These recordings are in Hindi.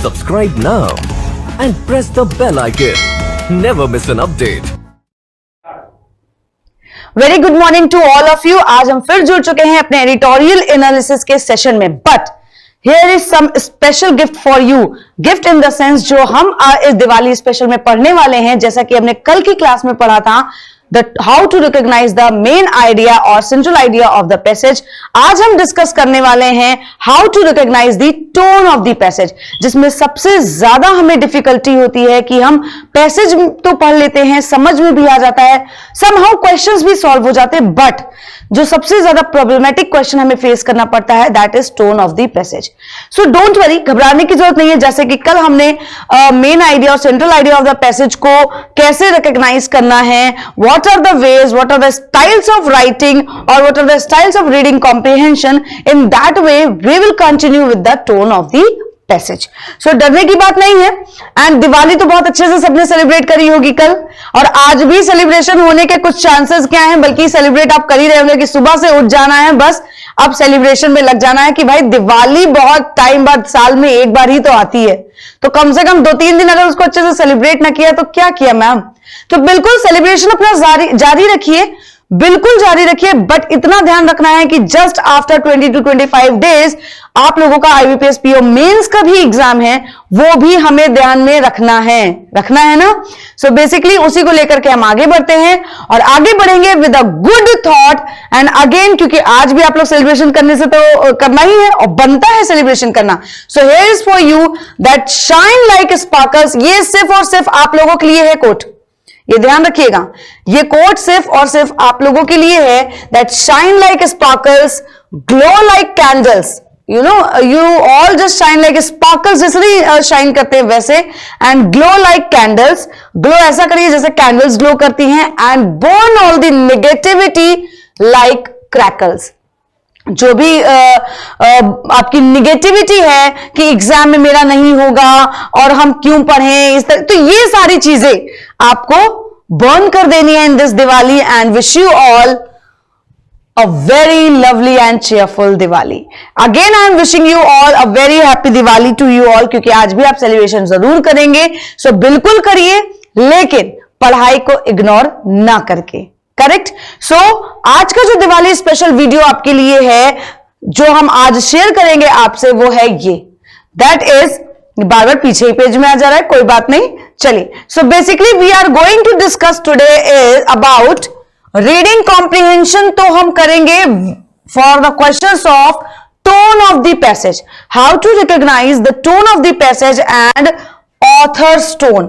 Subscribe now and press the bell icon. Never miss an update. Very good morning to all of you. आज हम फिर जुड़ चुके हैं अपने एडिटोरियल एनालिसिस के सेशन में, but here is some special gift for you. Gift in the sense जो हम इस दिवाली स्पेशल में पढ़ने वाले हैं, जैसा कि हमने कल की क्लास में पढ़ा था, how to recognise the main idea और central idea of the passage. आज हम डिस्कस करने वाले हैं how to recognise the tone of the passage, जिसमें सबसे ज्यादा हमें डिफिकल्टी होती है कि हम पैसेज तो पढ़ लेते हैं, समझ में भी आ जाता है, समहाउ क्वेश्चंस भी सॉल्व हो जाते हैं, बट जो सबसे ज्यादा प्रॉब्लमेटिक क्वेश्चन हमें फेस करना पड़ता है, that is tone of the passage. So don't worry, घबराने की जरूरत नहीं है। जैसे कि कल हमने मेन आइडिया और central idea of the passage को कैसे रिकॉग्नाइज करना है, what are the ways, what are the styles of writing और what are the styles of reading comprehension, in that way we will continue with the tone of the passage. So डरने की बात नहीं है। एंड दिवाली तो बहुत अच्छे से सबने सेलिब्रेट करी होगी कल, और आज भी सेलिब्रेशन होने के कुछ चांसेस क्या हैं, बल्कि सेलिब्रेट आप कर ही रहे होंगे कि सुबह से उठ जाना है, बस अब सेलिब्रेशन में लग जाना है कि भाई दिवाली बहुत टाइम बाद, साल में एक बार ही तो आती है, तो कम से कम 2-3 दिन अगर उसको अच्छे से सेलिब्रेट ना किया तो क्या किया मैम। तो बिल्कुल सेलिब्रेशन अपना जारी रखिए, बिल्कुल जारी रखिए, बट इतना ध्यान रखना है कि जस्ट आफ्टर 20 to 25 डेज आप लोगों का आईबीपीएस पीओ मेंस का भी एग्जाम है, वो भी हमें ध्यान में रखना है ना। सो बेसिकली उसी को लेकर के हम आगे बढ़ते हैं और आगे बढ़ेंगे with a good thought. And again, क्योंकि आज भी आप लोग सेलिब्रेशन करने से तो करना ही है और बनता है सेलिब्रेशन करना। सो here is for you that shine like sparkles. ये सिर्फ और सिर्फ आप लोगों के लिए है कोट, ये ध्यान रखिएगा, ये कोट सिर्फ और सिर्फ आप लोगों के लिए है। That shine like sparkles, glow like candles, you all just shine like sparkles, जैसे शाइन करते हैं वैसे, and glow like candles, glow ऐसा करिए जैसे कैंडल्स ग्लो करती हैं, and burn all the negativity like crackles. जो भी आपकी निगेटिविटी है कि एग्जाम में मेरा नहीं होगा और हम क्यों पढ़ें इस तरह, तो ये सारी चीजें आपको बर्न कर देनी है in this Diwali. And wish you all a very lovely and cheerful Diwali. Again I am wishing you all a very happy Diwali to you all, क्योंकि आज भी आप सेलिब्रेशन जरूर करेंगे, सो बिल्कुल करिए, लेकिन पढ़ाई को इग्नोर ना करके। करेक्ट। सो आज का जो दिवाली स्पेशल वीडियो आपके लिए है, जो हम आज शेयर करेंगे आपसे, वो है ये, दैट इज, बार बार पीछे ही पेज में आ जा रहा है, कोई बात नहीं, चलिए। So basically we are going to discuss today is about reading comprehension. तो हम करेंगे for the questions of tone of the passage, how to recognise the tone of the passage and author's tone.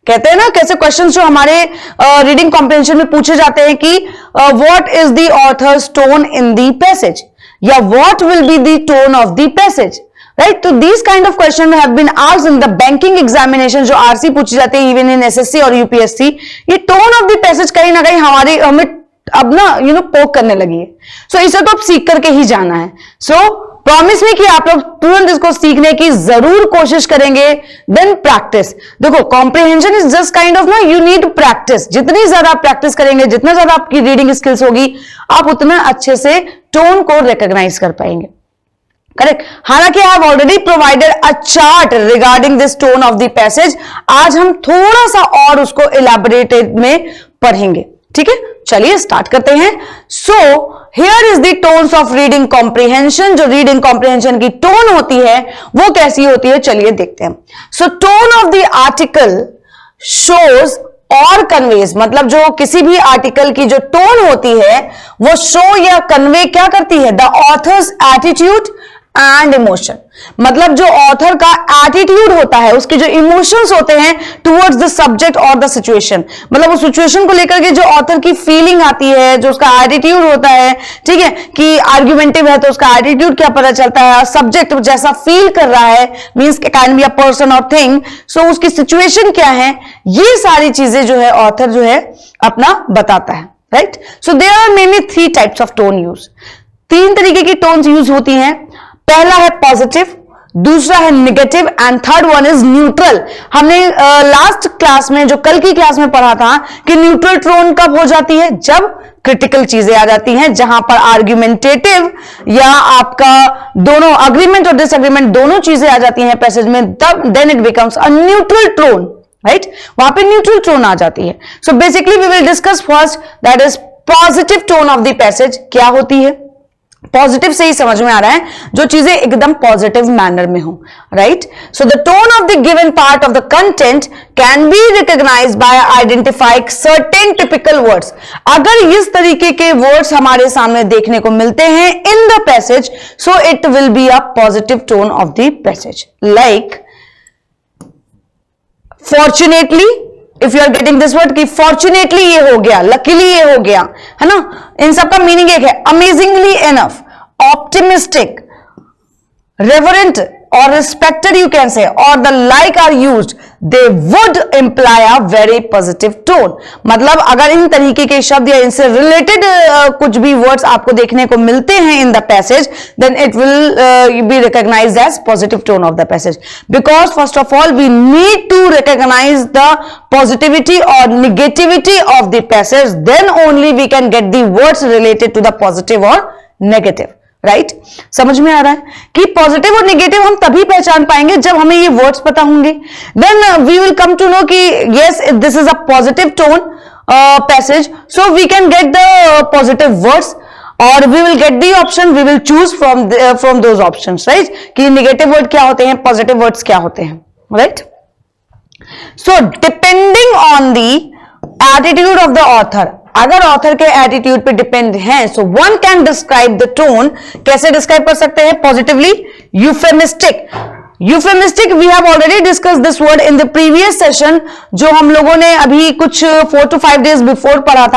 कहते हैं ना, कैसे क्वेश्चंस जो हमारे रीडिंग कॉम्प्रिहेंशन में पूछे जाते हैं कि what is the author's tone in the passage, या what will be the tone of the passage, right. तो these kind of question have been asked in the banking examination, जो आरसी पूछी जाती है, इवन इन एसएससी और यूपीएससी। ये टोन ऑफ द पैसेज कहीं ना कहीं हमें अब ना पोक करने लगी है। सो इसे तो अब सीख करके ही जाना है। सो प्रॉमिस में कि आप लोग तुरंत इसको सीखने की जरूर कोशिश करेंगे। देन प्रैक्टिस, देखो comprehension is just kind of ना, यू नीड प्रैक्टिस। जितनी ज्यादा आप प्रैक्टिस करेंगे, जितना ज्यादा आपकी रीडिंग स्किल्स होगी, आप उतना अच्छे से टोन को रिकॉग्नाइज कर पाएंगे। करेक्ट। हालांकि I have already provided a chart regarding this tone of the passage. आज हम थोड़ा सा और उसको इलैबोरेटेड में पढ़ेंगे, ठीक है। चलिए स्टार्ट करते हैं। So here is the tones of reading comprehension. जो रीडिंग कॉम्प्रिहेंशन की टोन होती है वो कैसी होती है, चलिए देखते हैं। So tone of the article shows और कन्वेज, मतलब जो किसी भी आर्टिकल की जो टोन होती है वो शो या कन्वे क्या करती है, the author's attitude and emotion. मतलब जो ऑथर का एटीट्यूड होता है, उसके जो इमोशंस होते हैं टुवर्ड्स द सब्जेक्ट और द सिचुएशन, मतलब उस सिचुएशन को लेकर के जो ऑथर की फीलिंग आती है, जो उसका एटीट्यूड होता है, ठीक है, कि आर्ग्यूमेंटिव है तो उसका एटीट्यूड क्या पता चलता है, सब्जेक्ट जैसा फील कर रहा है, means can be a person और थिंग, सो उसकी सिचुएशन क्या है, ये सारी चीजें जो है ऑथर जो है अपना बताता है, right. So there are mainly 3 types of tone use. 3 तरीके की टोन्स यूज होती हैं। पहला है पॉजिटिव, दूसरा है negative and third one is neutral. हमने लास्ट क्लास में, जो कल की क्लास में पढ़ा था कि न्यूट्रल टोन कब हो जाती है, जब क्रिटिकल चीजें आ जाती हैं, जहां पर आर्ग्यूमेंटेटिव या आपका दोनों अग्रीमेंट और डिसएग्रीमेंट दोनों चीजें आ जाती हैं पैसेज में, तब then it becomes a neutral tone, right. वहां पे न्यूट्रल टोन आ जाती है। So basically we will discuss first that is positive tone of the passage. क्या होती है? पॉजिटिव से ही समझ में आ रहा है, जो चीजें एकदम पॉजिटिव मैनर में हो, right. So the tone of the given part of the content can be recognised by identifying certain typical words. अगर इस तरीके के वर्ड्स हमारे सामने देखने को मिलते हैं in the passage, so it will be a positive tone of the passage. Like fortunately, if you are getting this word कि फॉर्चुनेटली ये हो गया, लकीली ये हो गया, है ना। इन सबका मीनिंग एक है, amazingly enough, optimistic, reverent or respected you can say or the like are used, they would imply a very positive tone। मतलब अगर इन तरीके के शब्द या इनसे रिलेटेड कुछ भी वर्ड्स आपको देखने को मिलते हैं in the passage, then it will be recognized as positive tone of the passage, because first of all we need to recognize the positivity or negativity of the passage, then only we can get the words related to the positive or negative, right. समझ में आ रहा है कि पॉजिटिव और नेगेटिव हम तभी पहचान पाएंगे जब हमें ये वर्ड्स पता होंगे। Then we will come to know कि yes this is a positive tone passage, so we can get the positive words और we will get the option, we will choose from those options, right, कि नेगेटिव वर्ड क्या होते हैं, पॉजिटिव वर्ड्स क्या होते हैं, right. So depending on the attitude of the author, अगर ऑथर के एटीट्यूड पे डिपेंड है, so one can describe the tone. कैसे डिस्क्राइब कर सकते हैं? Positively, euphemistic. Euphemistic we have already discuss this word in the previous session, जो हम लोगों ने अभी कुछ 4 to 5 days बिफोर पढ़ा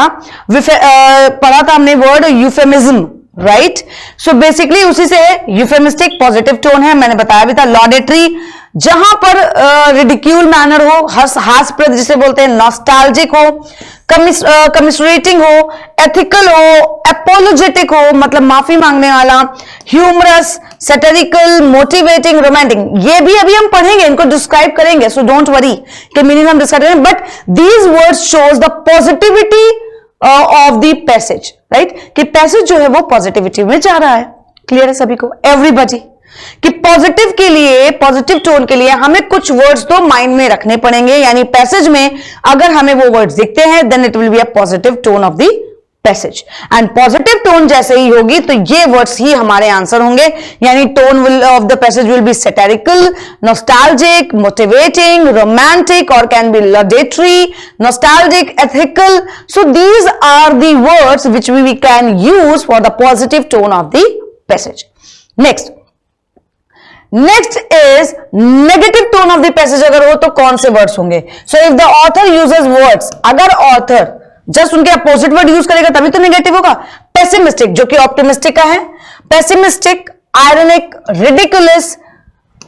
था हमने word euphemism, right. So basically उसी से यूफेमिस्टिक पॉजिटिव टोन है, मैंने बताया भी था। लॉडेटरी, जहां पर रिडिक्यूल मैनर हो, हास्यप्रद जिसे बोलते हैं, नॉस्टैल्जिक हो, कमिसरेटिंग हो, एथिकल हो, एपोलोजेटिक हो मतलब माफी मांगने वाला, ह्यूमरस, सैटिरिकल, मोटिवेटिंग, रोमांटिक, ये भी अभी हम पढ़ेंगे, इनको डिस्क्राइब करेंगे, सो डोंट वरी कि मीनिंग हम डिस्क्राइब करेंगे, but these words shows the positivity of the passage, right, कि पैसेज जो है वो पॉजिटिविटी में जा रहा है। क्लियर है सभी को, एवरीबॉडी, कि पॉजिटिव के लिए, पॉजिटिव टोन के लिए हमें कुछ वर्ड्स तो माइंड में रखने पड़ेंगे, यानी पैसेज में अगर हमें वो वर्ड्स दिखते हैं then it will be a positive tone of the passage. And positive tone जैसे ही होगी तो ये वर्ड्स ही हमारे आंसर होंगे, यानी tone of the passage will be satirical, nostalgic, motivating, romantic और can be laudatory, nostalgic, ethical. So these are the words which we can use for the positive tone of the passage. Next is negative tone of the passage. अगर हो तो कौन से वर्ड्स होंगे? So if the author uses words, अगर ऑथर जस्ट उनके अपोजिट वर्ड यूज करेगा तभी तो नेगेटिव होगा। पेसिमिस्टिक, जो कि ऑप्टिमिस्टिक का है, pessimistic, ironic, ridiculous,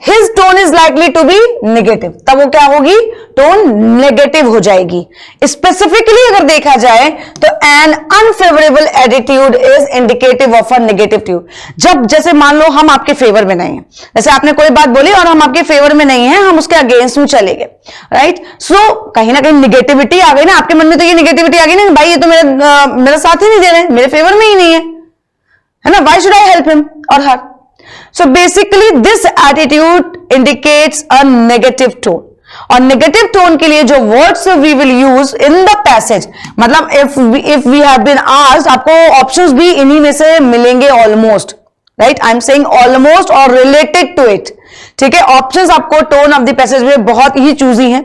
his tone is likely to be negative, तब वो क्या होगी? टोन नेगेटिव हो जाएगी। स्पेसिफिकली अगर देखा जाए तो an unfavourable attitude is indicative of a negative ट्यूड। जब जैसे मान लो हम आपके फेवर में नहीं है, जैसे आपने कोई बात बोली और हम आपके फेवर में नहीं है, हम उसके अगेंस्ट में चले गए, राइट। सो कहीं ना कहीं निगेटिविटी आ गई ना आपके मन में, तो ये निगेटिविटी आ गई ना, भाई ये तो मेरा साथ ही नहीं दे रहे, मेरे फेवर में ही नहीं है ना, why should I help him और हर। So basically this attitude indicates a negative tone, और negative tone के लिए जो words we will use in the passage, मतलब if we have been asked, आपको options भी इन्हीं में से मिलेंगे almost, right, I'm saying almost or related to it, ठीक है। ऑप्शंस आपको टोन ऑफ द पैसेज में बहुत ही चूजी हैं,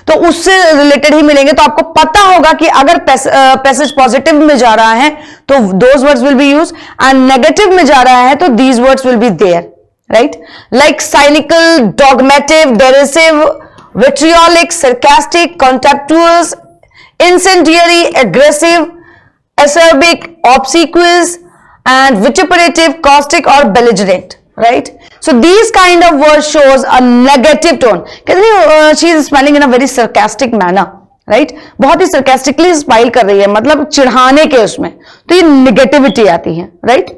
तो उससे रिलेटेड ही मिलेंगे, तो आपको पता होगा कि अगर पैसेज पॉजिटिव में जा रहा है तो those words will be use, and negative में जा रहा है तो these words will be there, right. Like cynical, dogmatic, derisive, vitriolic, sarcastic, contemptuous, incendiary, aggressive, acerbic, obsequious and vituperative, caustic और belligerent, right? So these kind of words shows a negative tone. She is smiling in a very sarcastic manner, right? बहुत ही sarcastically smile कर रही है, मतलब चिढ़ाने के उसमें, तो ये negativity आती है, right?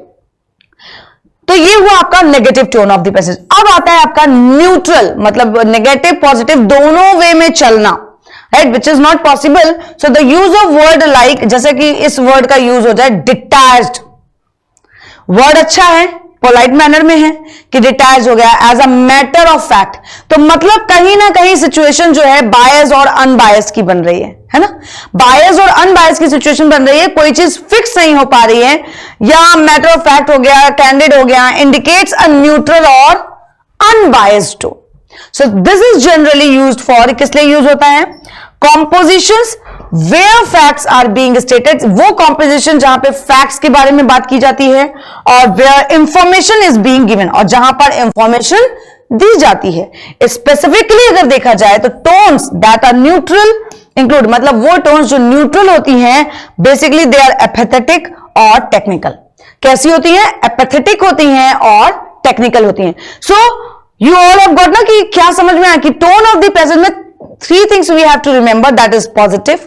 तो ये हुआ आपका negative tone of the passage. अब आता है आपका न्यूट्रल, मतलब नेगेटिव पॉजिटिव दोनों वे में चलना, right, which is not possible. So the use of word like, जैसे कि इस वर्ड का यूज हो जाए डिटैच्ड, वर्ड अच्छा है, पोलाइट मैनर में है कि डिटैच हो गया, as a matter of fact, तो मतलब कहीं ना कहीं सिचुएशन जो है बायस और अनबायस की बन रही है ना, बायस और अनबायस की सिचुएशन बन रही है, कोई चीज फिक्स नहीं हो पा रही है, या मैटर ऑफ फैक्ट हो गया, कैंडिड हो गया, इंडिकेट्स अ न्यूट्रल और unbiased tone. So this is generally used for, किस लिए यूज होता है, compositions where facts are being stated, वो कॉम्पोजिशन जहां पे फैक्ट्स के बारे में बात की जाती है, और where information is being given, और जहां पर इंफॉर्मेशन दी जाती है। स्पेसिफिकली अगर देखा जाए तो tones that are neutral include, मतलब वो टोन्स जो न्यूट्रल होती हैं, बेसिकली दे आर एपैथेटिक और टेक्निकल। कैसी होती हैं, एपैथेटिक होती हैं और टेक्निकल होती हैं। So you all have got ना कि क्या समझ में आया कि टोन ऑफ द पैसेज में 3 things we have to remember, that is positive,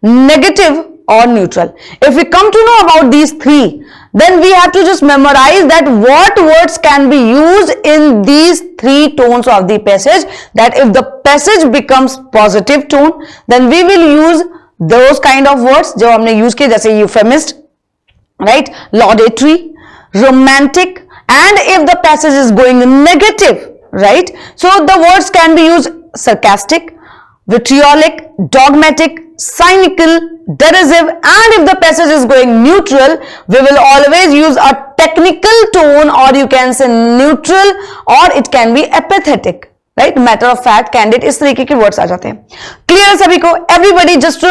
negative or neutral. If we come to know about these 3, then we have to just memorize that what words can be used in these 3 tones of the passage, that if the passage becomes positive tone, then we will use those kind of words जो हमने use किए, जैसे euphemist, right, laudatory, romantic, and if the passage is going negative, right, so the words can be used sarcastic, vitriolic, dogmatic, cynical, derisive, and if the passage is going neutral, we will always use a technical tone, or you can say neutral, or it can be apathetic, right, matter of fact, candid, इस तरीके के वर्ड्स आ जाते हैं। क्लियर सभी को, एवरीबडी, जस्ट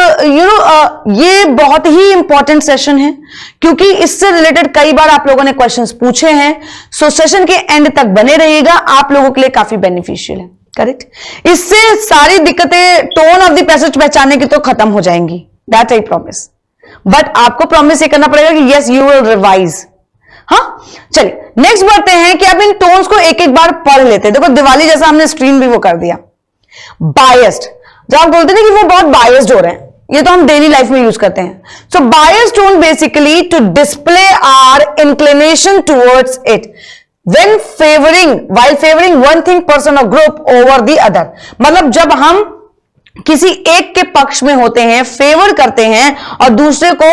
ये बहुत ही इंपॉर्टेंट सेशन है, क्योंकि इससे रिलेटेड कई बार आप लोगों ने क्वेश्चंस पूछे हैं। सो सेशन के एंड तक बने रहिएगा, आप लोगों के लिए काफी बेनिफिशियल है, करेक्ट। इससे सारी दिक्कतें टोन ऑफ द पैसेज पहचानने की तो खत्म हो जाएंगी, दैट आई प्रॉमिस, बट आपको प्रॉमिस ये करना पड़ेगा कि यस यू विल रिवाइज। हाँ, चलिए नेक्स्ट बढ़ते हैं कि आप इन टोन्स को एक एक बार पढ़ लेते हैं। देखो दिवाली जैसा हमने स्क्रीन भी वो कर दिया। बायस्ड, जब आप बोलते हैं कि वो बहुत बायस्ड हो रहे हैं, ये तो हम डेली लाइफ में यूज करते हैं। So biased tone basically to display our inclination towards it when favoring, while favoring one thing, person or group over the other, मतलब जब हम किसी एक के पक्ष में होते हैं, फेवर करते हैं, और दूसरे को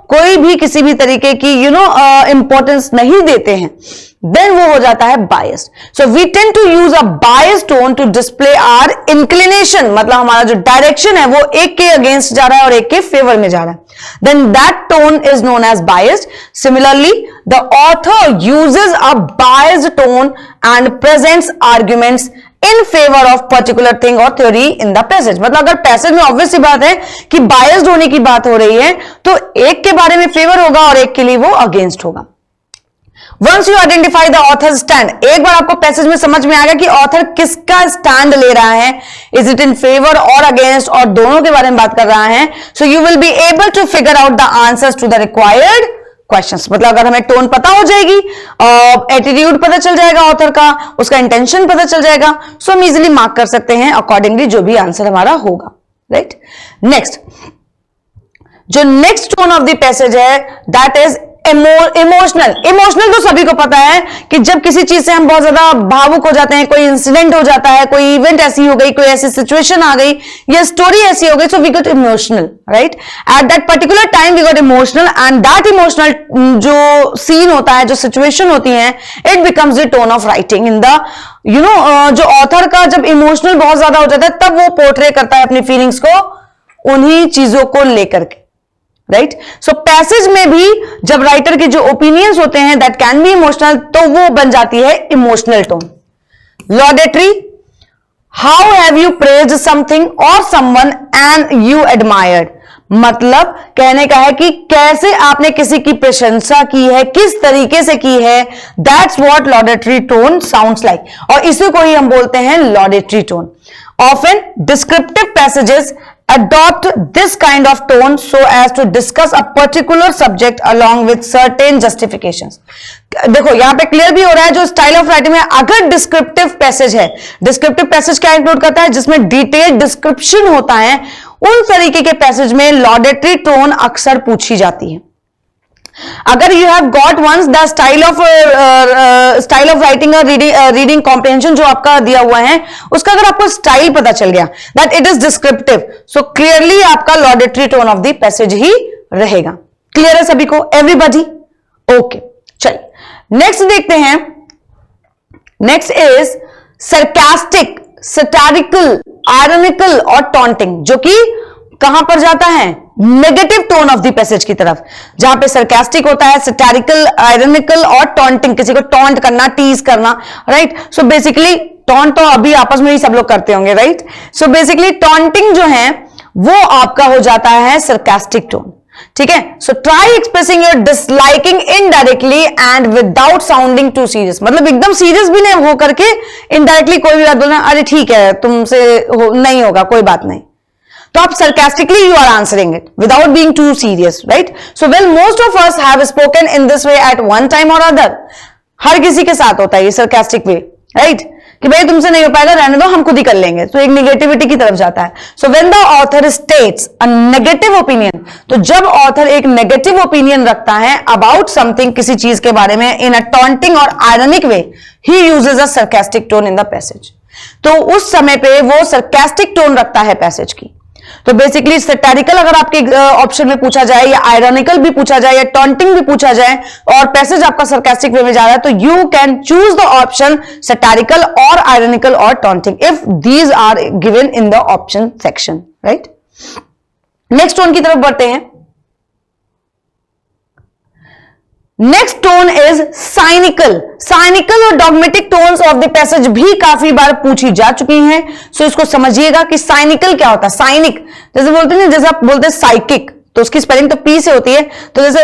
कोई भी किसी भी तरीके की इंपॉर्टेंस नहीं देते हैं, देन वो हो जाता है biased. So we tend to use a biased tone to display our inclination, मतलब हमारा जो डायरेक्शन है वो एक के अगेंस्ट जा रहा है और एक के फेवर में जा रहा है, then that tone is known as biased. Similarly, the author uses a biased tone and presents arguments in favor of particular thing or theory in the passage. मतलब अगर पैसेज में ऑब्वियस सी बात है कि बायस्ड होने की बात हो रही है, तो एक के बारे में फेवर होगा और एक के लिए वो अगेंस्ट होगा। Once you identify the author's stand, एक बार आपको पैसेज में समझ में आ गया कि ऑथर किसका स्टैंड ले रहा है, इज इट इन फेवर और अगेंस्ट, और दोनों के बारे में बात कर रहा है, so you will be able to figure out the answers to the required questions. मतलब अगर हमें टोन पता हो जाएगी, एटीट्यूड पता चल जाएगा ऑथर का, उसका इंटेंशन पता चल जाएगा, सो हम इजिली मार्क कर सकते हैं अकॉर्डिंगली जो भी आंसर हमारा होगा, राइट। नेक्स्ट, जो next tone of the passage है दैट इज इमोशनल। इमोशनल तो सभी को पता है कि जब किसी चीज से हम बहुत ज्यादा भावुक हो जाते हैं, कोई इंसिडेंट हो जाता है, कोई इवेंट ऐसी हो गई, कोई ऐसी सिचुएशन आ गई, या स्टोरी ऐसी हो गई, so we got emotional, right. At that particular time we got emotional, and that emotional जो सीन होता है, जो सिचुएशन होती है, it becomes the tone of writing in the जो ऑथर का जब इमोशनल बहुत ज्यादा हो जाता है, तब वो पोर्ट्रे करता है अपनी फीलिंग्स को उन्हीं चीजों को लेकर के, राइट। सो पैसेज में भी जब राइटर के जो ओपिनियंस होते हैं दैट कैन बी इमोशनल, तो वो बन जाती है emotional tone. Laudatory, how have you praised something और समवन एंड यू एडमायर्ड, मतलब कहने का है कि कैसे आपने किसी की प्रशंसा की है, किस तरीके से की है, that's what laudatory tone sounds like, और इसी को ही हम बोलते हैं laudatory tone. Often descriptive passages adopt this kind of tone so as to discuss a particular subject along with certain justifications। देखो यहां पे क्लियर भी हो रहा है जो स्टाइल ऑफ राइटिंग में, अगर डिस्क्रिप्टिव पैसेज है, डिस्क्रिप्टिव पैसेज क्या इंक्लूड करता है, जिसमें डिटेल्ड डिस्क्रिप्शन होता है, उन तरीके के पैसेज में लॉडेटरी टोन अक्सर पूछी जाती है। अगर you have got once the style of writing reading comprehension जो आपका दिया हुआ है, उसका अगर आपको स्टाइल पता चल गया that it is descriptive, so clearly आपका लॉडेटरी टोन ऑफ द पैसेज ही रहेगा। क्लियर है सभी को, एवरीबॉडी? ओके, चलिए नेक्स्ट देखते हैं। नेक्स्ट इज सरकास्टिक, सैटारिकल, आयरनिकल और टॉन्टिंग, जो कि कहां पर जाता है? Negative tone of the passage की तरफ, जहां पे सरकास्टिक होता है, सैटारिकल, आयरनिकल और टॉन्टिंग, किसी को टॉन्ट करना, टीज करना, राइट। सो बेसिकली टॉन्ट तो अभी आपस में ही सब लोग करते होंगे, राइट। सो बेसिकली टॉन्टिंग जो है वो आपका हो जाता है सरकास्टिक टोन, ठीक है। So try expressing your disliking indirectly and without sounding too serious, मतलब एकदम सीरियस भी नहीं हो करके इनडायरेक्टली कोई भी बात बोलना, अरे ठीक है तुमसे नहीं होगा, कोई बात नहीं, तो आप sarcastically you are answering it without being too serious, right? So well, most of us have spoken in this way at one time or other. हर किसी के साथ होता है ये sarcastic way, right? कि भाई तुमसे नहीं हो पाएगा, रहने दो, हम खुद ही कर लेंगे, तो एक नेगेटिविटी की तरफ जाता है। So when the author states a negative opinion, तो जब ऑथर एक नेगेटिव ओपिनियन रखता है about something, किसी चीज के बारे में, in a taunting और ironic way, he uses a sarcastic tone in the passage. तो उस समय पे वो sarcastic टोन रखता है पैसेज की। तो बेसिकली सैटारिकल अगर आपके ऑप्शन में पूछा जाए, या आयरनिकल भी पूछा जाए, या टॉन्टिंग भी पूछा जाए, और पैसेज आपका सरकास्टिक वे में जा रहा है, तो you can choose the option satirical और आयरनिकल और taunting if these are given in the option section, right. Next tone की तरफ बढ़ते हैं। Next tone is cynical. Cynical और dogmatic tones of the passage भी काफी बार पूछी जा चुकी हैं, सो इसको समझिएगा कि साइनिकल क्या होता है। साइनिक जैसे बोलते हैं, जैसे आप बोलते हैं साइकिक, तो उसकी स्पेलिंग तो पी से होती है, तो जैसे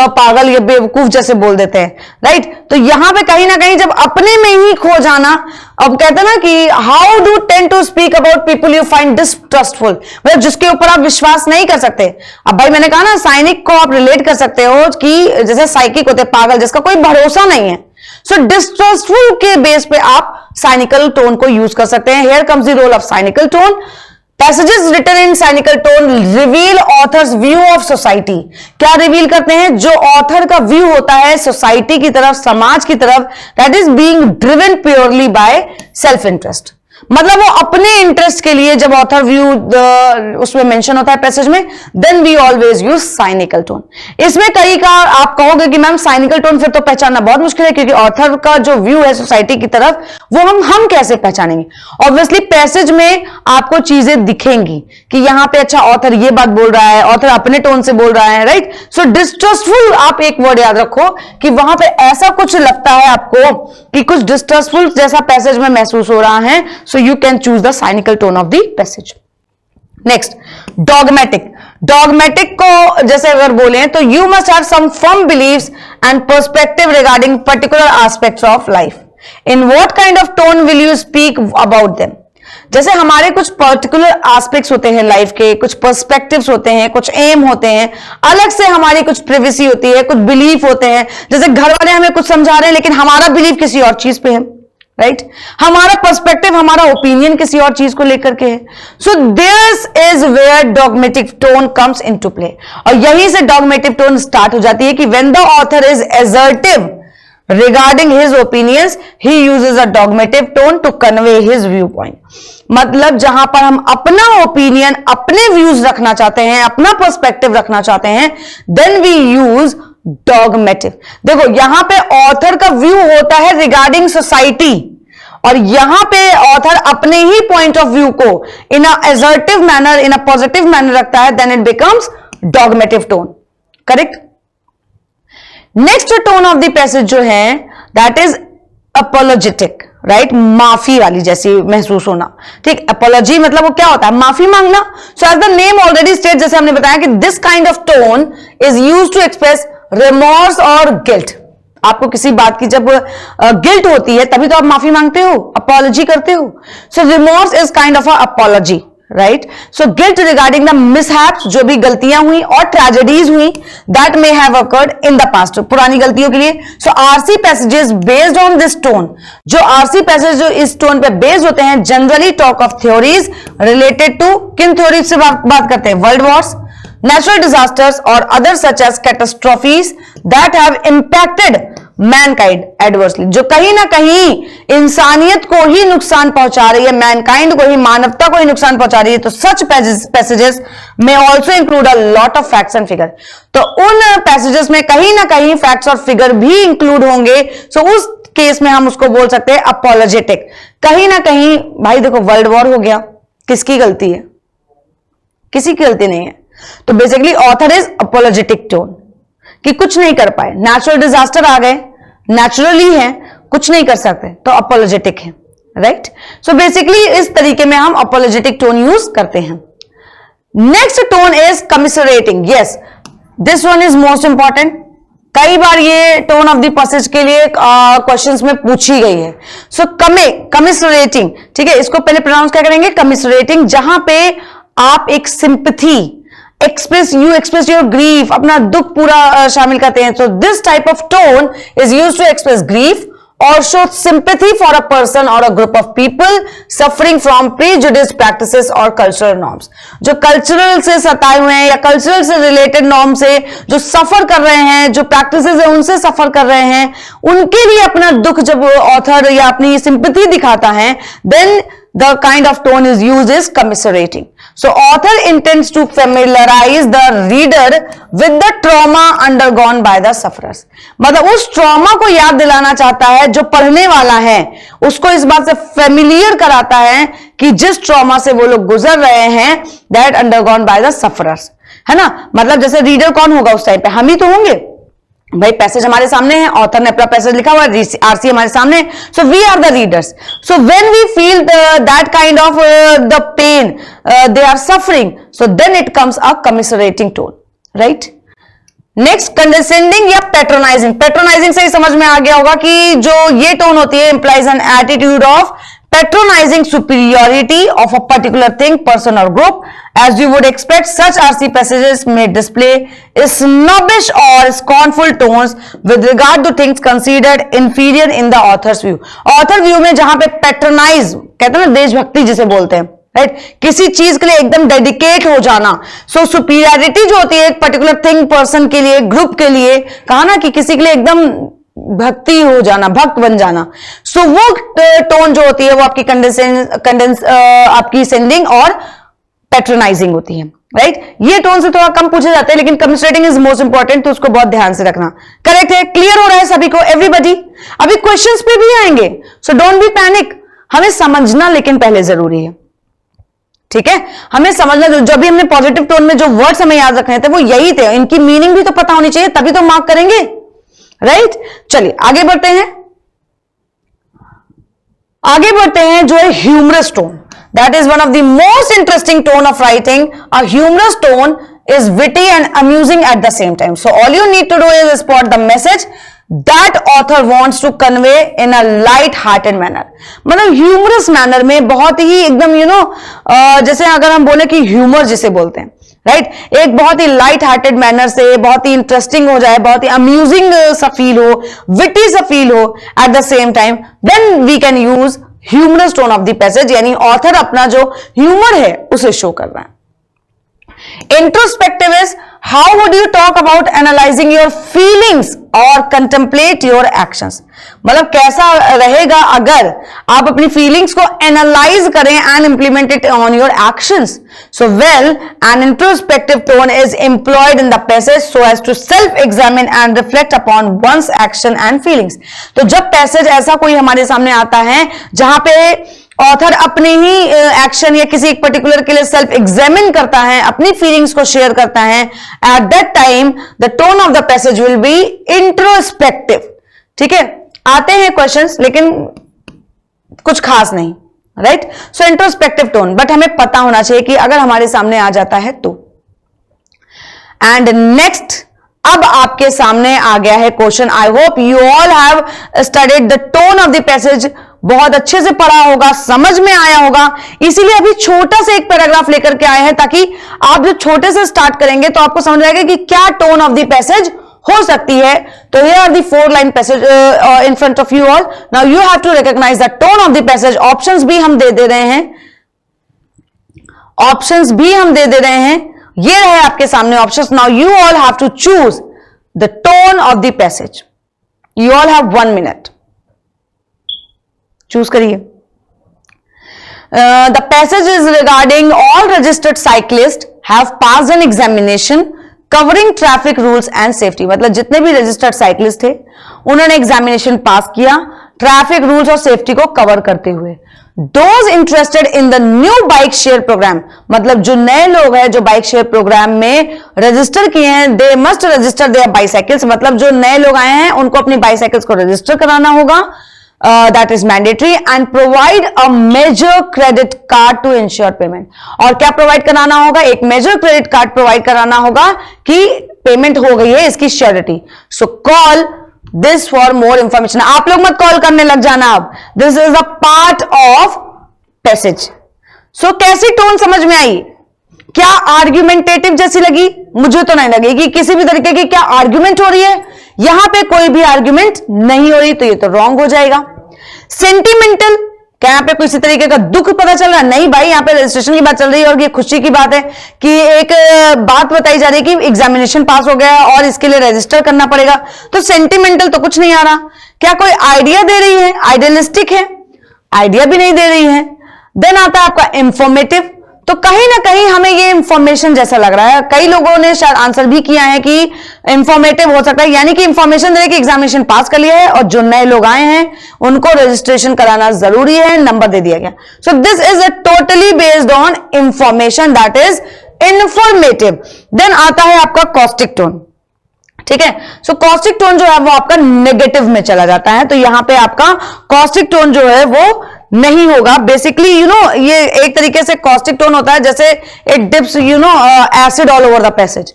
पागल या बेवकूफ जैसे बोल देते हैं, राइट। तो यहां पे कहीं ना कहीं जब अपने में ही खो जाना, अब कहते हैं ना कि how do tend to speak about people you find distrustful, मतलब जिसके ऊपर आप विश्वास नहीं कर सकते। अब भाई मैंने कहा ना, साइनिक को आप रिलेट कर सकते हो कि जैसे साइकिक होते हैं पागल, जिसका कोई भरोसा नहीं है। सो डिस्ट्रस्टफुल के बेस पे आप साइनिकल टोन को यूज कर सकते हैं। Here comes the role of cynical tone. Passages written in cynical tone reveal author's view of society. क्या रिवील करते हैं? जो ऑथर का व्यू होता है सोसाइटी की तरफ, समाज की तरफ, that is being driven purely by self interest. मतलब वो अपने इंटरेस्ट के लिए जब ऑथर व्यू उसमें मेंशन होता है पैसेज में, then we always use cynical tone. इसमें कई का आप कहोगे कि मैम साइनिकल टोन फिर तो पहचानना बहुत मुश्किल है, क्योंकि ऑथर का जो व्यू है सोसाइटी की तरफ, वो हम कैसे पहचानेंगे? ऑब्वियसली पैसेज में आपको चीजें दिखेंगी कि यहां पे अच्छा ऑथर ये बात बोल रहा है, ऑथर अपने टोन से बोल रहा है, राइट। सो डिस्ट्रस्टफुल, आप एक वर्ड याद रखो कि वहां पे ऐसा कुछ लगता है आपको कि कुछ डिस्ट्रस्टफुल जैसा पैसेज में महसूस हो रहा है, so you can choose the cynical tone of the passage. Next, dogmatic. Dogmatic को जैसे अगर बोलें तो you must have some firm beliefs and perspective regarding particular aspects of life. In what kind of tone will you speak about them? जैसे हमारे कुछ पर्टिकुलर एस्पेक्ट्स होते हैं लाइफ के, कुछ पर्सपेक्टिव्स होते हैं, कुछ एम होते हैं, अलग से हमारी कुछ प्रिवेसी होती है, कुछ बिलीफ होते हैं। जैसे घर वाले हमें कुछ समझा रहे हैं लेकिन हमारा बिलीफ किसी और चीज पे है, राइट। हमारा पर्सपेक्टिव, हमारा ओपिनियन किसी और चीज को लेकर के है। So this is where dogmatic tone comes into play, और यहीं से डॉगमेटिक टोन स्टार्ट हो जाती है कि when the author is assertive regarding his opinions, he uses a dogmatic tone to convey his viewpoint. मतलब जहां पर हम अपना ओपिनियन, अपने व्यूज रखना चाहते हैं, अपना पर्सपेक्टिव रखना चाहते हैं, then we use dogmatic. देखो यहां पे ऑथर का व्यू होता है रिगार्डिंग सोसाइटी, और यहां पे ऑथर अपने ही पॉइंट ऑफ व्यू को in a assertive manner, in a positive manner रखता है, then it becomes dogmatic tone, correct. Next tone of the passage जो है दैट इज अपोलोजेटिक, राइट। माफी वाली जैसी महसूस होना, ठीक। अपोलॉजी मतलब वो क्या होता है? माफी मांगना। So as the name already state, जैसे हमने बताया कि this kind of tone is used to express remorse और गिल्ट। आपको किसी बात की जब गिल्ट होती है तभी तो आप माफी मांगते हो, अपॉलॉजी करते हो। So remorse is kind of a apology, right. So guilt regarding the mishaps, जो भी गलतियां हुई और ट्रेजेडीज हुई that may have occurred in the past, पुरानी गलतियों के लिए। So RC passages based on this tone, जो आरसी पैसेज जो इस टोन पे बेस्ड होते हैं, generally talk of theories related to, किन थ्योरीज से बात करते हैं? World wars, natural disasters or other such as catastrophes that have impacted mankind adversely, जो कहीं ना कहीं इंसानियत को ही नुकसान पहुंचा रही है, मैनकाइंड को ही, मानवता को ही नुकसान पहुंचा रही है, तो सच पैसेजेस में also include a lot of facts and figure. तो उन पैसेजेस में कहीं ना कहीं फैक्ट्स और फिगर भी इंक्लूड होंगे, सो उस केस में हम उसको बोल सकते हैं अपोलोजेटिक। कहीं ना कहीं भाई देखो वर्ल्ड वॉर हो गया, किसकी गलती है? किसी की गलती नहीं है। तो basically author is apologetic tone, कि कुछ नहीं कर पाए, नेचुरल डिजास्टर आ गए, नेचुरली है, कुछ नहीं कर सकते, तो अपोलोजेटिक है, राइट। सो बेसिकली इस तरीके में हम अपोलोजेटिक टोन यूज करते हैं। Next tone is commiserating. Yes, this one is most important. कई बार ये टोन ऑफ द पैसेज के लिए क्वेश्चंस में पूछी गई है। सो कमिसरेटिंग, ठीक है, इसको पहले प्रोनाउंस क्या करेंगे? कमिसरेटिंग, जहां पे आप एक sympathy you express your grief, अपना दुख पूरा शामिल करते हैं। So this type of tone is used to express grief or show sympathy for a person or a group of people suffering from prejudiced practices or cultural norms। जो कल्चरल से सताए हुए हैं या कल्चरल से रिलेटेड नॉर्म से जो सफर कर रहे हैं, जो प्रैक्टिसेस है उनसे सफर कर रहे हैं, उनके लिए अपना दुख जब ऑथर या अपनी सिंपैथी दिखाता है, then the kind of tone is used is commiserating. So author intends to familiarize the reader with the trauma undergone by the sufferers। मतलब उस ट्रॉमा को याद दिलाना चाहता है, जो पढ़ने वाला है उसको इस बात से फेमिलियर कराता है कि जिस ट्रॉमा से वो लोग गुजर रहे हैं, that undergone by the sufferers, है ना। मतलब जैसे रीडर कौन होगा उस टाइम पे? हम ही तो होंगे भाई। पैसेज हमारे सामने है, ऑथर ने अपना पैसेज लिखा हुआ है, आरसी हमारे सामने, so we are the readers. So when we feel that kind of the pain they are suffering, so then it comes a commiserating tone, right. Next condescending या पैट्रोनाइजिंग। पैट्रोनाइजिंग से ही समझ में आ गया होगा कि जो ये टोन होती है implies an attitude of patronizing superiority of a particular thing, person or group. As you would expect, such RC passages may display snobbish or scornful tones with regard to things considered inferior in the author's view। author view में जहां पे patronize कहते हैं ना, देशभक्ति जिसे बोलते हैं, राइट, किसी चीज के लिए एकदम डेडिकेट हो जाना। सो सुपीरियरिटी जो होती है एक पर्टिकुलर थिंग, पर्सन के लिए, ग्रुप के लिए, कहा ना कि किसी के लिए एकदम भक्ति हो जाना, भक्त बन जाना। सो वो टोन जो होती है वो आपकी आपकी सेंडिंग और पैट्रोनाइजिंग होती है, राइट। ये टोन से थोड़ा कम पूछे जाते हैं, लेकिन कमिसरेटिंग इज मोस्ट इंपॉर्टेंट, तो उसको बहुत ध्यान से रखना। करेक्ट है? क्लियर हो रहा है सभी को? एवरीबडी? अभी क्वेश्चंस पे भी आएंगे, सो डोंट बी पैनिक। हमें समझना लेकिन पहले जरूरी है, ठीक है। हमें समझना, जो भी हमने पॉजिटिव टोन में जो वर्ड्स हमें याद रखने थे वो यही थे, इनकी मीनिंग भी तो पता होनी चाहिए, तभी तो मार्क करेंगे, राइट। चलिए आगे बढ़ते हैं। जो है humorous tone. That is one of the most interesting tone of writing. A humorous tone is witty and amusing at the same time. So all you need to do is spot the message that author wants to convey in a light-hearted manner। मतलब ह्यूमरस मैनर में, बहुत ही एकदम जैसे अगर हम बोले कि ह्यूमर जिसे बोलते हैं, राइट, एक बहुत ही लाइट हार्टेड मैनर से, बहुत ही इंटरेस्टिंग हो जाए, बहुत ही अम्यूजिंग सा फील हो, विटी सा फील हो at the same time, then we can use humorous tone of the passage. यानी ऑथर अपना जो ह्यूमर है उसे शो कर रहा है। Introspective is how would you talk about analyzing your feelings or contemplate your actions। मतलब कैसा रहेगा अगर आप अपनी फीलिंग्स को एनालाइज करें and implement it on your actions। So well, an introspective tone is employed in the passage so as to self-examine and reflect upon one's action and feelings। तो जब पैसेज ऐसा कोई हमारे सामने आता है जहां पे ऑथर अपने ही एक्शन या किसी एक पर्टिकुलर के लिए सेल्फ एग्जामिन करता है, अपनी फीलिंग्स को शेयर करता है, at that time the tone of the passage will B introspective. ठीक है, आते हैं क्वेश्चंस लेकिन कुछ खास नहीं, right. So introspective tone, but हमें पता होना चाहिए कि अगर हमारे सामने आ जाता है तो। एंड नेक्स्ट, अब आपके सामने आ गया है question. I hope you all have studied the tone of the passage, बहुत अच्छे से पढ़ा होगा, समझ में आया होगा, इसीलिए अभी छोटा सा एक पैराग्राफ लेकर के आए हैं ताकि आप जब छोटे से स्टार्ट करेंगे तो आपको समझ आएगा कि क्या टोन ऑफ द पैसेज हो सकती है। तो here are the 4 line passage in front of you all. Now you have to recognise the tone of the passage. Options भी हम दे दे रहे हैं, ये रहे आपके सामने options. Now you all have to choose the tone of the passage. You all have 1 minute. Choose करिए. The passage is regarding all registered cyclists have passed an examination covering traffic rules and safety. मतलब जितने भी registered cyclists थे उन्होंने एग्जामिनेशन पास किया ट्रैफिक रूल्स और सेफ्टी को कवर करते हुए. Those interested in the new bike share program, मतलब जो नए लोग हैं जो बाइक शेयर प्रोग्राम में रजिस्टर किए हैं, they must register their bicycles. मतलब जो नए लोग आए हैं उनको अपनी बाइसाइकिल्स को रजिस्टर कराना होगा. That is mandatory and provide a major credit card to ensure payment. और क्या प्रोवाइड कराना होगा? एक मेजर क्रेडिट कार्ड प्रोवाइड कराना होगा कि पेमेंट हो गई है इसकी surety. So call this for more information. आप लोग मत कॉल करने लग जाना अब. This is a part of passage. So कैसी टोन समझ में आई? क्या आर्ग्यूमेंटेटिव जैसी लगी? मुझे तो नहीं लगी कि किसी भी तरीके की क्या आर्ग्यूमेंट हो रही है. यहां पे कोई भी आर्ग्यूमेंट नहीं हो रही, तो ये तो रॉन्ग हो जाएगा. सेंटिमेंटल, क्या यहां पे किसी तरीके का दुख पता चल रहा है? नहीं भाई, यहां पे रजिस्ट्रेशन की बात चल रही है और ये खुशी की बात है कि एक बात बताई जा रही है कि एग्जामिनेशन पास हो गया है और इसके लिए रजिस्टर करना पड़ेगा. तो सेंटिमेंटल तो कुछ नहीं आ रहा. क्या कोई आइडिया दे रही है? आइडियलिस्टिक है? आइडिया भी नहीं दे रही है. देन आता है आपका इंफॉर्मेटिव. तो कहीं ना कहीं हमें ये इंफॉर्मेशन जैसा लग रहा है. कई लोगों ने शायद आंसर भी किया है कि इंफॉर्मेटिव हो सकता है, यानी कि इंफॉर्मेशन दे रहे कि एग्जामिनेशन पास कर लिया है और जो नए लोग आए हैं उनको रजिस्ट्रेशन कराना जरूरी है. नंबर दे दिया गया. So this is a totally based on information, that is informative. Then आता है आपका कॉस्टिक टोन. ठीक है. सो कॉस्टिक टोन जो है वो आपका नेगेटिव में चला जाता है. तो यहां पे आपका कॉस्टिक टोन जो है वो नहीं होगा. बेसिकली ये एक तरीके से कॉस्टिक टोन होता है जैसे it dips acid all over the passage.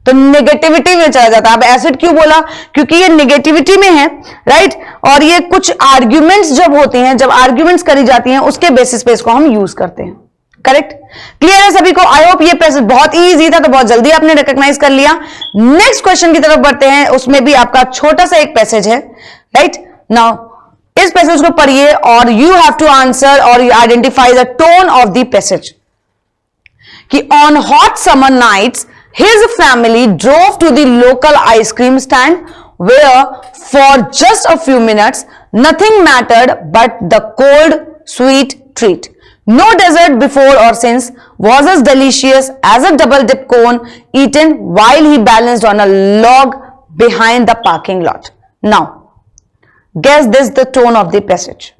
तो नेगेटिविटी में चला जाता है. अब एसिड क्यों बोला? क्योंकि ये नेगेटिविटी में है, राइट. और ये कुछ आर्ग्यूमेंट्स जब होती हैं, जब आर्ग्यूमेंट्स करी जाती हैं, उसके बेसिस पे इसको हम यूज करते हैं. करेक्ट. क्लियर है सभी को? आई होप ये पैसेज बहुत इजी था, तो बहुत जल्दी आपने रिकॉग्नाइज कर लिया. नेक्स्ट क्वेश्चन की तरफ बढ़ते हैं. उसमें भी आपका छोटा सा एक पैसेज है, राइट. नाउ इस पैसेज को पढ़िए और यू हैव टू आंसर और you identify the tone of the passage. कि on hot summer nights his family drove to the local ice cream stand where for just a few minutes nothing mattered but the cold sweet treat. No dessert before or since was as delicious as a double dip cone eaten while he balanced on a log behind the parking lot. Now, guess this the tone of the passage.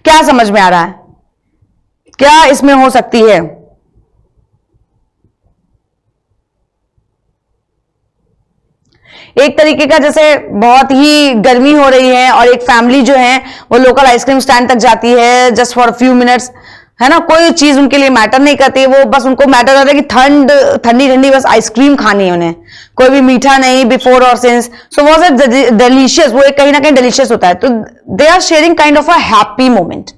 क्या समझ में आ रहा है? क्या इसमें हो सकती है? एक तरीके का जैसे बहुत ही गर्मी हो रही है और एक फैमिली जो है वो लोकल आइसक्रीम स्टैंड तक जाती है जस्ट फॉर फ्यू मिनट्स, है ना. कोई चीज उनके लिए मैटर नहीं करती है, वो बस उनको मैटर करता है कि ठंडी ठंडी बस आइसक्रीम खानी है उन्हें, कोई भी मीठा नहीं, बिफोर और since. So was it delicious, वो एक कहीं ना कहीं डिलीशियस होता है. तो they are sharing kind of a happy moment,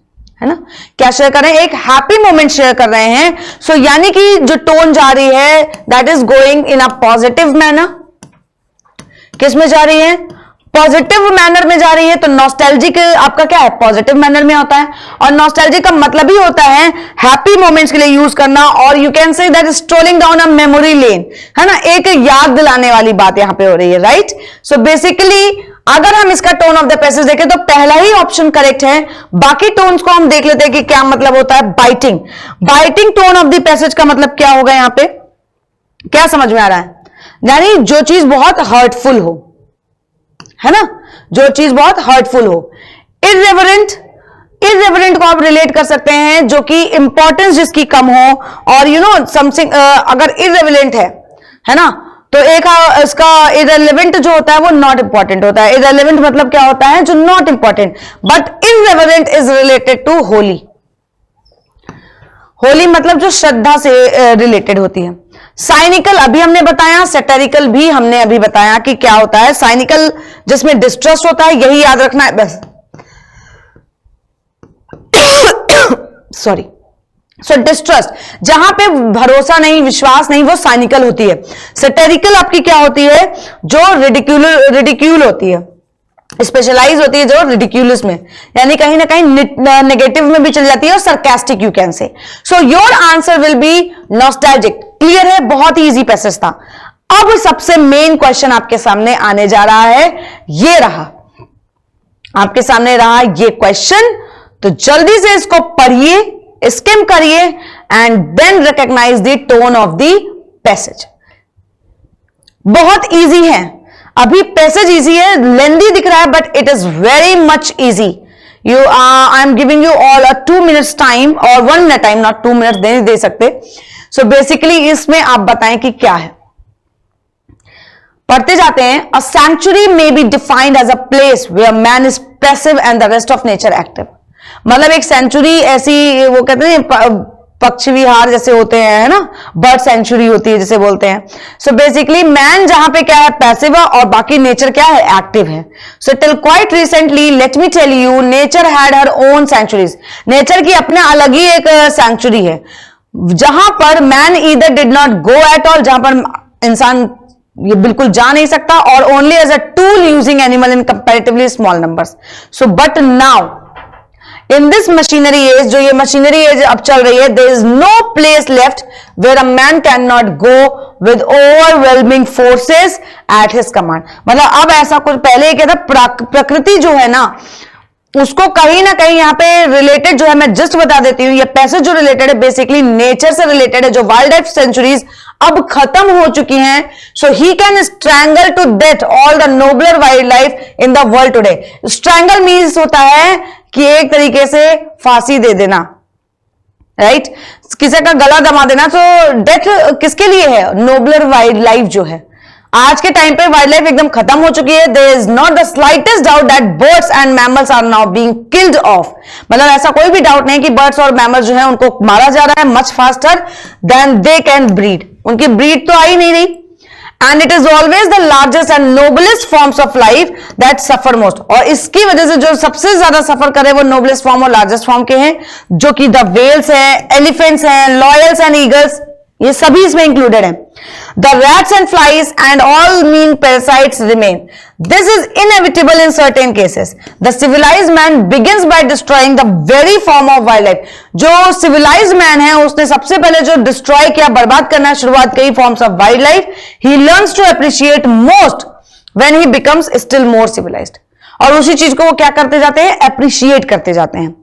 है ना. क्या शेयर कर रहे हैं? एक हैप्पी मोमेंट शेयर कर रहे हैं. सो यानी कि जो टोन जा रही है that is going in a positive manner. किस में जा रही है? पॉजिटिव मैनर में जा रही है. तो नॉस्टैल्जिक आपका क्या है? पॉजिटिव मैनर में होता है. और नॉस्टैल्जिक का मतलब ही होता है हैप्पी मोमेंट्स के लिए यूज करना. और you can say that strolling down a memory lane, है ना. एक याद दिलाने वाली बात यहां पे हो रही है, राइट. सो बेसिकली अगर हम इसका टोन ऑफ द पैसेज देखें तो पहला ही ऑप्शन करेक्ट है. बाकी टोन्स को हम देख लेते हैं कि क्या मतलब होता है. Biting. Biting tone of the passage का मतलब क्या होगा यहां पे? क्या समझ में आ रहा है? यानी जो चीज बहुत हर्टफुल हो, है ना, जो चीज बहुत हर्टफुल हो. इररेवरेंट. इररेवरेंट को आप रिलेट कर सकते हैं जो कि इंपॉर्टेंस जिसकी कम हो. और समथिंग अगर इररेलेवेंट है ना, तो एक इसका इररेलेवेंट जो होता है वो नॉट इंपॉर्टेंट होता है. इररेलेवेंट मतलब क्या होता है? जो not important. But irreverent is related to holy. Holy मतलब जो श्रद्धा से रिलेटेड होती है. साइनिकल अभी हमने बताया, सेटेरिकल भी हमने अभी बताया कि क्या होता है. साइनिकल जिसमें डिस्ट्रस्ट होता है, यही याद रखना है बस. सॉरी. सो डिस्ट्रस्ट, जहां पे भरोसा नहीं, विश्वास नहीं, वो साइनिकल होती है. सेटेरिकल आपकी क्या होती है? जो रिडिक्यूल होती है. स्पेशलाइज होती है जो रिडिक्यूलस में, यानी कहीं ना कहीं नेगेटिव में भी चल जाती है, और sarcastic you can say. So your answer will be nostalgic. Clear है, बहुत ही इजी पैसेज था. अब सबसे मेन क्वेश्चन आपके सामने आने जा रहा है, ये रहा आपके सामने रहा ये क्वेश्चन. तो जल्दी से इसको पढ़िए, स्किम करिए and then recognise the tone of the passage. बहुत इजी है, अभी पैसेज इजी है, लेंदी दिख रहा है but it is very much easy. I am giving you all a 2 minutes time और 1 minute टाइम, नॉट 2 minutes दे सकते. सो बेसिकली इसमें आप बताएं कि क्या है. पढ़ते जाते हैं. A sanctuary may be defined as a place where man is passive and the rest of nature active. मतलब एक सेंचुरी ऐसी, वो कहते हैं पक्षी विहार जैसे होते हैं, है ना, बर्ड सेंचुरी होती है जैसे बोलते हैं. सो बेसिकली मैन जहां पे क्या है, पैसिव है, और बाकी नेचर क्या है, एक्टिव है. So till quite recently, let me tell you, nature had her own sanctuaries. Nature की अपने अलग ही एक सेंचुरी है, जहां पर man either did not go at all, जहां पर इंसान ये बिल्कुल जा नहीं सकता, और only as a tool using animal in comparatively small numbers. So but now in this machinery age, जो ये मशीनरी एज अब चल रही है, there is no place left where a man can not go with overwhelming forces at his command. मतलब अब ऐसा कुछ, पहले क्या था, प्रकृति जो है ना, उसको कहीं ना कहीं यहां पे रिलेटेड जो है, मैं जस्ट बता देती हूं, ये पैसेज जो रिलेटेड है बेसिकली नेचर से रिलेटेड है. जो वाइल्ड लाइफ सेंचुरीज अब खत्म हो चुकी हैं, so he can strangle to death all the nobler wild life in the world today. Strangle means होता है कि एक तरीके से फांसी दे देना, राइट, किसी का गला दबा देना. तो डेथ किसके लिए है, नोबलर वाइल्ड लाइफ जो है. आज के टाइम पे वाइल्ड लाइफ एकदम खत्म हो चुकी है. There is not the slightest doubt that birds and mammals are now being killed off. मतलब ऐसा कोई भी डाउट नहीं कि बर्ड्स और मैमल्स जो है उनको मारा जा रहा है much faster than they can breed. उनकी ब्रीड तो आ ही नहीं रही. And it is always the largest and noblest forms of life that suffer most. और इसकी वजह से जो सबसे ज्यादा सफर करे वो नोबलेस्ट फॉर्म और लार्जेस्ट फॉर्म के हैं, जो कि द वेल्स हैं, एलिफेंट्स हैं, लॉयल्स एंड ईगल्स, ये सभी इसमें इंक्लूडेड हैं. The rats and flies and all mean parasites remain. This is inevitable in certain cases. The civilized man begins by destroying the very form of wildlife. जो civilized man है उसने सबसे पहले जो destroy किया, बर्बाद करना शुरुआत की forms of wildlife. He learns to appreciate most when he becomes still more civilized. और उसी चीज को वो क्या करते जाते हैं, अप्रिशिएट करते जाते हैं.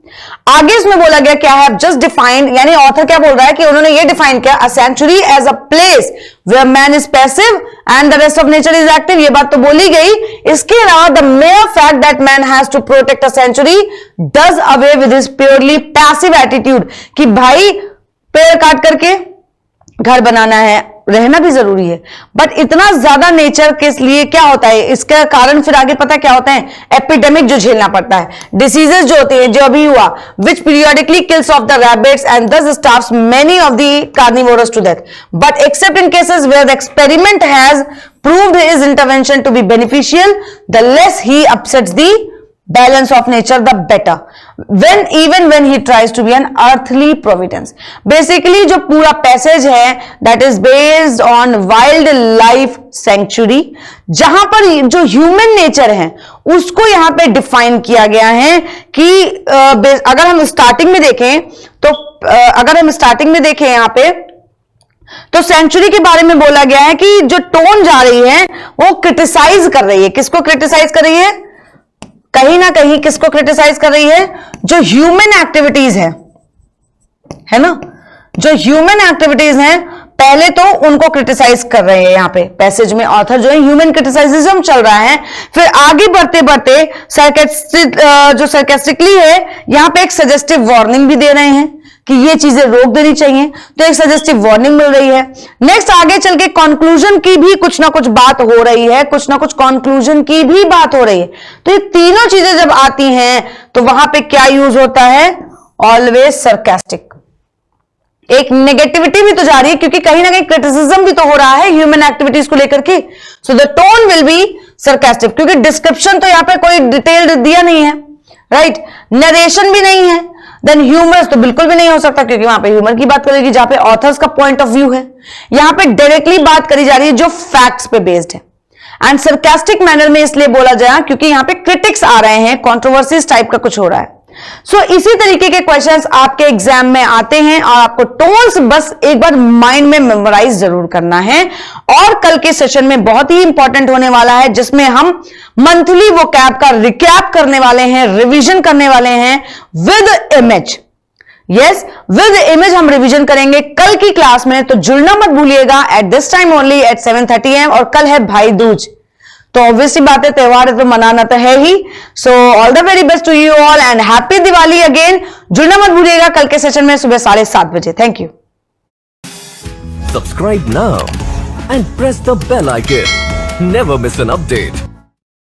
आगे इसमें बोला गया क्या है, जस्ट डिफाइंड, यानी ऑथर क्या बोल रहा है कि उन्होंने ये डिफाइन किया, a sanctuary as a place where man is passive and the rest of nature is active. ये बात तो बोली गई. इसके अलावा the mere fact that man has to protect a sanctuary does away with his purely passive attitude, कि भाई पेड़ काट करके घर बनाना है, रहना भी जरूरी है, बट इतना ज्यादा नेचर के लिए क्या होता है, इसका कारण फिर आगे पता क्या होता है, एपिडेमिक जो झेलना पड़ता है, डिसीजेस जो होती है, जो अभी हुआ, which periodically kills off the rabbits and thus starves many of the carnivorous to death. But except in cases where the experiment has proved his intervention to be beneficial, the less he upsets the balance of nature, the better. Even when he tries to be an earthly providence. Basically जो पूरा पैसेज है that is based on wild life sanctuary, जहां पर जो ह्यूमन नेचर है उसको यहां पे डिफाइन किया गया है कि अगर हम स्टार्टिंग में देखें तो यहां पे तो सेंचुरी के बारे में बोला गया है कि जो टोन जा रही है वो क्रिटिसाइज कर रही है. किसको क्रिटिसाइज कर रही है, कहीं ना कहीं किसको क्रिटिसाइज कर रही है, जो ह्यूमन एक्टिविटीज है ना, जो ह्यूमन एक्टिविटीज हैं पहले तो उनको क्रिटिसाइज कर रहे हैं. यहां पे पैसेज में ऑथर जो है ह्यूमन क्रिटिसाइजिज्म चल रहा है. फिर आगे बढ़ते बढ़ते जो सरकास्टिकली है यहां पे एक सजेस्टिव वार्निंग भी दे रहे हैं कि ये चीजें रोक देनी चाहिए, तो एक सजेस्टिव वार्निंग मिल रही है. नेक्स्ट आगे चल के कंक्लूजन की भी कुछ ना कुछ बात हो रही है, कुछ ना कुछ कंक्लूजन की भी बात हो रही है. तो ये तीनों चीजें जब आती हैं तो वहां पे क्या यूज होता है, ऑलवेज सरकास्टिक. एक नेगेटिविटी भी तो जा रही है क्योंकि कहीं ना कहीं क्रिटिसिज्म भी तो हो रहा है ह्यूमन एक्टिविटीज को लेकर के. सो the tone will be sarcastic, क्योंकि डिस्क्रिप्शन तो यहां पे कोई डिटेल दिया नहीं है, राइट, नरेशन भी नहीं है, देन ह्यूमर्स तो बिल्कुल भी नहीं हो सकता क्योंकि वहां पे ह्यूमर की बात करेगी जहां पे ऑथर्स का पॉइंट ऑफ व्यू है. यहां पे डायरेक्टली बात करी जा रही है जो फैक्ट्स पे बेस्ड है. एंड सरकास्टिक मैनर में इसलिए बोला जाए क्योंकि यहां पे क्रिटिक्स आ रहे हैं, कंट्रोवर्सीज टाइप का कुछ हो रहा है। सो इसी तरीके के क्वेश्चंस आपके एग्जाम में आते हैं और आपको टोन्स बस एक बार माइंड में मेमोराइज जरूर करना है। और कल के सेशन में बहुत ही इंपॉर्टेंट होने वाला है जिसमें हम मंथली वोकैब का रिकैप करने वाले हैं, रिवीजन करने वाले हैं with image. Yes, with image हम रिवीजन करेंगे कल की क्लास में, तो जुड़ना मत भूलिएगा at this time only at 7:30 AM। और कल है भाई दूज, तो ऑब्वियसली बात है, त्योहार है तो मनाना तो है ही। So all the very best to you all and happy Diwali again. जुड़ना मत भूलिएगा कल के सेशन में सुबह 7:30 बजे। Thank you. Subscribe now and press the bell icon. Never miss an update.